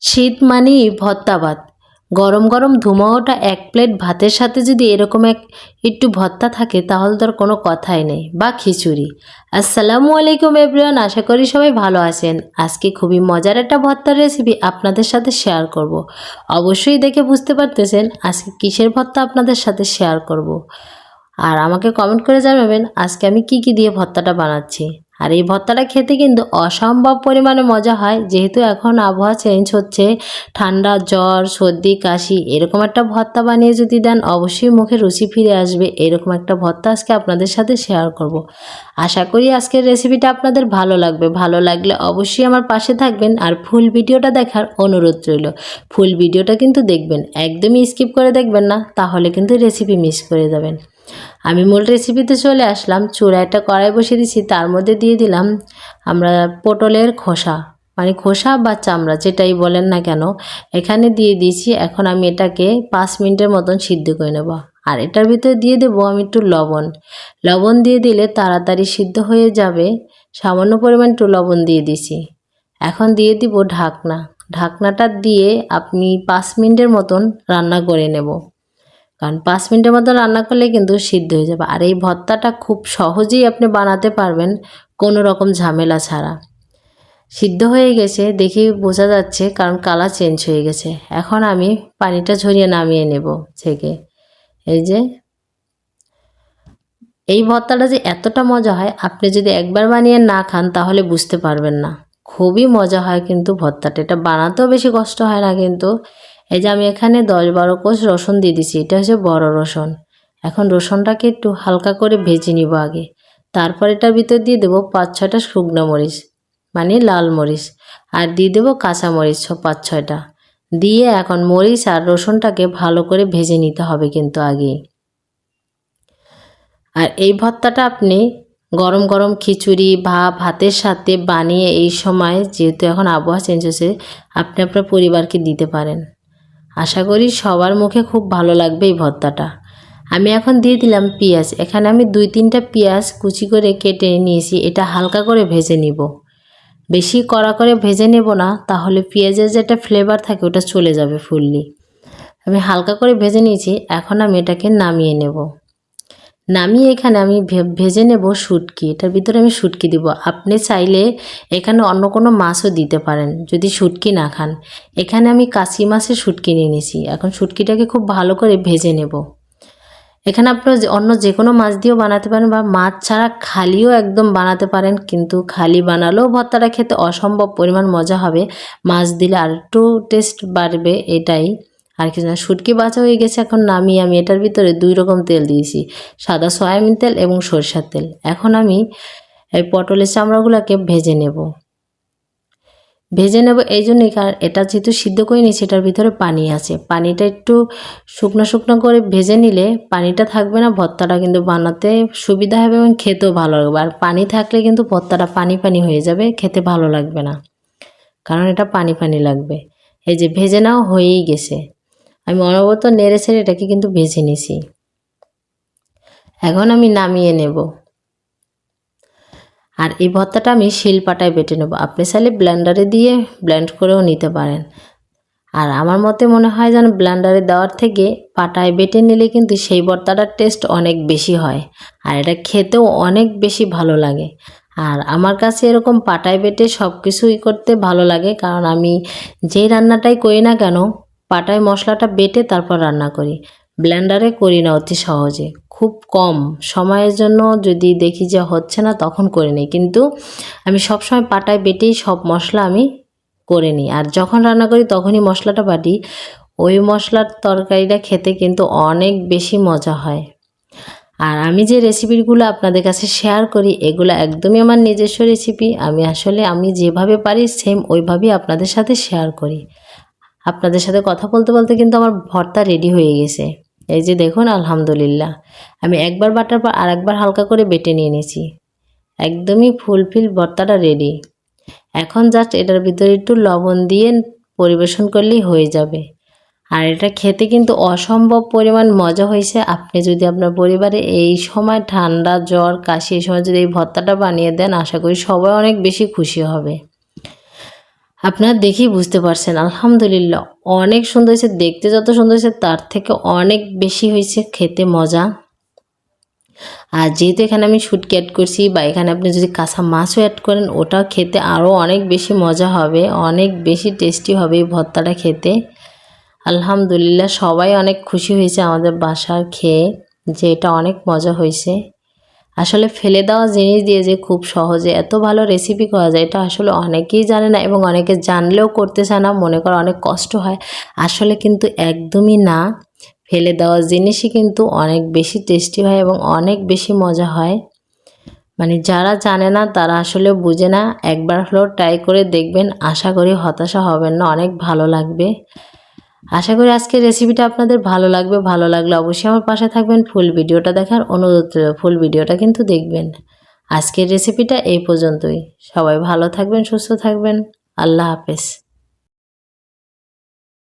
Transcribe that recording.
শীত মানেই ভর্তা ভাত। গরম গরম ধুমাওটা এক প্লেট ভাতের সাথে যদি এরকম একটু ভর্তা থাকে তাহলে তো আর কোনো কথাই নেই, বা খিচুড়ি। আসসালামু আলাইকুম এভরিওয়ান, আশা করি সবাই ভালো আছেন। আজকে খুবই মজার একটা ভর্তার রেসিপি আপনাদের সাথে শেয়ার করব। অবশ্যই দেখে বুঝতে পারতেছেন আজকে কিসের ভর্তা আপনাদের সাথে শেয়ার করব। আর আমাকে কমেন্ট করে জানাবেন আজকে আমি কি দিয়ে ভর্তাটা বানাচ্ছি। আর এই ভর্তাটা খেতে কিন্তু অসম্ভব পরিমাণে মজা হয়, যেহেতু এখন আবহাওয়া চেঞ্জ হচ্ছে, ঠান্ডা, জ্বর, সর্দি, কাশি, এরকম একটা ভর্তা বানিয়ে যদি দেন অবশ্যই মুখে রুচি ফিরে আসবে। এরকম একটা ভর্তা আজকে আপনাদের সাথে শেয়ার করব। আশা করি আজকের রেসিপিটা আপনাদের ভালো লাগবে। ভালো লাগলে অবশ্যই আমার পাশে থাকবেন আর ফুল ভিডিওটা দেখার অনুরোধ রইল। ফুল ভিডিওটা কিন্তু দেখবেন, একদমই স্কিপ করে দেখবেন না, তাহলে কিন্তু রেসিপি মিস করে যাবেন। আমি মূল রেসিপিতে চলে আসলাম। চুলায় একটা কড়াই বসিয়ে দিয়েছি, তার মধ্যে দিয়ে দিলাম আমরা পটলের খোসা, মানে খোসা বা চামড়া যেটাই বলেন না কেন, এখানে দিয়ে দিয়েছি। এখন আমি এটাকে 5 মিনিটের মতন সিদ্ধ করে নেব। আর এটার ভিতরে দিয়ে দেবো আমি একটু লবণ। লবণ দিয়ে দিলে তাড়াতাড়ি সিদ্ধ হয়ে যাবে, সামান্য পরিমাণ একটু লবণ দিয়ে দিছি। এখন দিয়ে দিব ঢাকনা। ঢাকনাটা দিয়ে আপনি 5 মিনিটের মতন রান্না করে নেব, কারণ 5 মিনিটের মতো রান্না করলে কিন্তু সিদ্ধ হয়ে যাবে। আর এই ভর্তাটা খুব সহজেই আপনি বানাতে পারবেন, কোনো রকম ঝামেলা ছাড়া। সিদ্ধ হয়ে গেছে দেখেই বোঝা যাচ্ছে, কারণ কালার চেঞ্জ হয়ে গেছে। এখন আমি পানিটা ঝরিয়ে নামিয়ে নেব থেকে। এই যে এই ভর্তাটা যে এতটা মজা হয়, আপনি যদি একবার বানিয়ে না খান তাহলে বুঝতে পারবেন না। খুবই মজা হয় কিন্তু ভর্তাটা, এটা বানাতেও বেশি কষ্ট হয় না কিন্তু। এই যে আমি এখানে 10-12 কোষ রসুন দিয়ে দিছি, এটা হচ্ছে বড় রসুন। এখন রসুনটাকে একটু হালকা করে ভেজে নিব আগে। তারপর এটার ভিতর দিয়ে দেবো 5-6টা শুকনো মরিচ, মানে লাল মরিচ। আর দিয়ে দেবো কাঁচা মরিচ 5-6টা। দিয়ে এখন মরিচ আর রসুনটাকে ভালো করে ভেজে নিতে হবে কিন্তু আগেই। আর এই ভর্তাটা আপনি গরম গরম খিচুড়ি বা ভাতের সাথে বানিয়ে এই সময়, যেহেতু এখন আবহাওয়া চেঞ্জ হয়েছে, আপনি আপনার পরিবারকে দিতে পারেন। আশা করি সবার মুখে খুব ভালো লাগবে এই ভর্তাটা। আমি এখন দিয়ে দিলাম পেঁয়াজ। এখানে আমি 2-3টা পেঁয়াজ কুচি করে কেটে নিয়েছি। এটা হালকা করে ভেজে নিব, বেশি কড়া করে ভেজে নেব না, তাহলে পেঁয়াজের যে একটা ফ্লেভার থাকে ওটা চলে যাবে ফুললি। আমি হালকা করে ভেজে নিয়েছি। এখন আমি এটাকে নামিয়ে নেব। নামিয়ে এখানে আমি ভেজে নেব শুটকি। এটার ভিতরে আমি শুটকি দিব। আপনি চাইলে এখানে অন্য কোনো মাছও দিতে পারেন যদি শুটকি না খান। এখানে আমি কাশি মাছের শুটকি নিয়ে নিয়েছি। এখন শুটকিটাকে খুব ভালো করে ভেজে নেব। এখানে আপনারা অন্য যে কোনো মাছ দিয়েও বানাতে পারেন, বা মাছ ছাড়া খালিও একদম বানাতে পারেন, কিন্তু খালি বানালেও ভর্তাটা খেতে অসম্ভব পরিমাণ মজা হবে। মাছ দিলে আর একটু টেস্ট বাড়বে, এটাই আর কিছু না। শুটকি বাছা হয়ে গেছে। এখন নামিয়ে আমি এটার ভিতরে 2 রকম তেল দিয়েছি, সাদা সয়াবিন তেল এবং সরষের তেল। এখন আমি এই পটলের চামড়াগুলোকে ভেজে নেব। এই জন্যই, কারণ এটা যেহেতু সিদ্ধ করে নিয়েছি, এটার ভিতরে পানি আছে। পানিটা একটু শুকনো শুকনো করে ভেজে নিলে পানিটা থাকবে না, ভর্তাটা কিন্তু বানাতে সুবিধা হবে এবং খেতেও ভালো লাগবে। আর পানি থাকলে কিন্তু ভর্তাটা পানি পানি হয়ে যাবে, খেতে ভালো লাগবে না, কারণ এটা পানি পানি লাগবে। এই যে ভেজে নাও হয়েই গেছে। আমি অনবরত নেড়ে ছেড়ে এটাকে কিন্তু ভেজে নিছি। এখন আমি নামিয়ে নেব। আর এই ভর্তাটা আমি শিলপাটায় বেটে নেব। আপনি চাইলে ব্লেন্ডারে দিয়ে ব্লেন্ড করেও নিতে পারেন। আর আমার মতে মনে হয় যেন ব্লেন্ডারে দেওয়ার থেকে পাটায় বেটে নিলে কিন্তু সেই ভর্তাটার টেস্ট অনেক বেশি হয়, আর এটা খেতেও অনেক বেশি ভালো লাগে। আর আমার কাছে এরকম পাটায় বেটে সব কিছুই করতে ভালো লাগে, কারণ আমি যেই রান্নাটাই করি না কেন পাটায় মশলাটা বেটে তারপর রান্না করি। ব্লেন্ডারে করি না অতি সহজে, খুব কম সময়ের জন্য যদি দেখি যে হচ্ছে না তখন করে নিই, কিন্তু আমি সবসময় পাটায় বেটেই সব মশলা আমি করে নিই। আর যখন রান্না করি তখনই মশলাটা বাটি। ওই মশলার তরকারিটা খেতে কিন্তু অনেক বেশি মজা হয়। আর আমি যে রেসিপিগুলো আপনাদের কাছে শেয়ার করি এগুলো একদমই আমার নিজস্ব রেসিপি। আমি যেভাবে পারি সেম ওইভাবেই আপনাদের সাথে শেয়ার করি। আপনাদের সাথে কথা বলতে বলতে কিন্তু আমার ভর্তা রেডি হয়ে গেছে। এই যে দেখুন, আলহামদুলিল্লাহ, আমি একবার বাটার পর আরেকবার হালকা করে বেটে নিয়ে নিয়েছি। একদমই ফুলফিল ভর্তাটা রেডি। এখন জাস্ট এটার ভিতরে একটু লবণ দিয়ে পরিবেশন করলেই হয়ে যাবে। আর এটা খেতে কিন্তু অসম্ভব পরিমাণ মজা হয়েছে। আপনি যদি আপনার পরিবারে এই সময় ঠান্ডা, জ্বর, কাশি, এই সময় যদি এই ভর্তাটা বানিয়ে দেন, আশা করি সবাই অনেক বেশি খুশি হবে। আপনারা দেখেই বুঝতে পারছেন আলহামদুলিল্লাহ অনেক সুন্দর হয়েছে, দেখতে যত সুন্দর হয়েছে তার থেকে অনেক বেশি হয়েছে খেতে মজা। আর যেহেতু এখানে আমি শুটকি অ্যাড করছি বা এখানে আপনি যদি কাঁচা মাছও অ্যাড করেন ওটাও খেতে আরও অনেক বেশি মজা হবে, অনেক বেশি টেস্টি হবে এই ভর্তাটা খেতে। আলহামদুলিল্লাহ সবাই অনেক খুশি হয়েছে আমাদের বাসার খেয়ে, যে এটা অনেক মজা হয়েছে। আসলে ফেলে দেওয়া জিনিস দিয়ে যে খুব সহজে এত ভালো রেসিপি করা যায় এটা আসলে অনেকেই জানে না, এবং অনেকে জানলেও করতে চায় না, মনে করে অনেক কষ্ট হয়। আসলে কিন্তু একদমই না, ফেলে দেওয়া জিনিসই কিন্তু অনেক বেশি টেস্টি হয় এবং অনেক বেশি মজা হয়। মানে যারা জানে না তারা আসলে বুঝে না, একবার হলেও ট্রাই করে দেখবেন, আশা করি হতাশা হবেন না, অনেক ভালো লাগবে। আশা করি আজকের রেসিপিটা আপনাদের ভালো লাগবে। ভালো লাগলে অবশ্যই আমার পাশে থাকবেন, ফুল ভিডিওটা দেখার অনুরোধ রইল, ফুল ভিডিওটা কিন্তু দেখবেন। আজকের রেসিপিটা এই পর্যন্তই। সবাই ভালো থাকবেন, সুস্থ থাকবেন। আল্লাহ হাফেজ।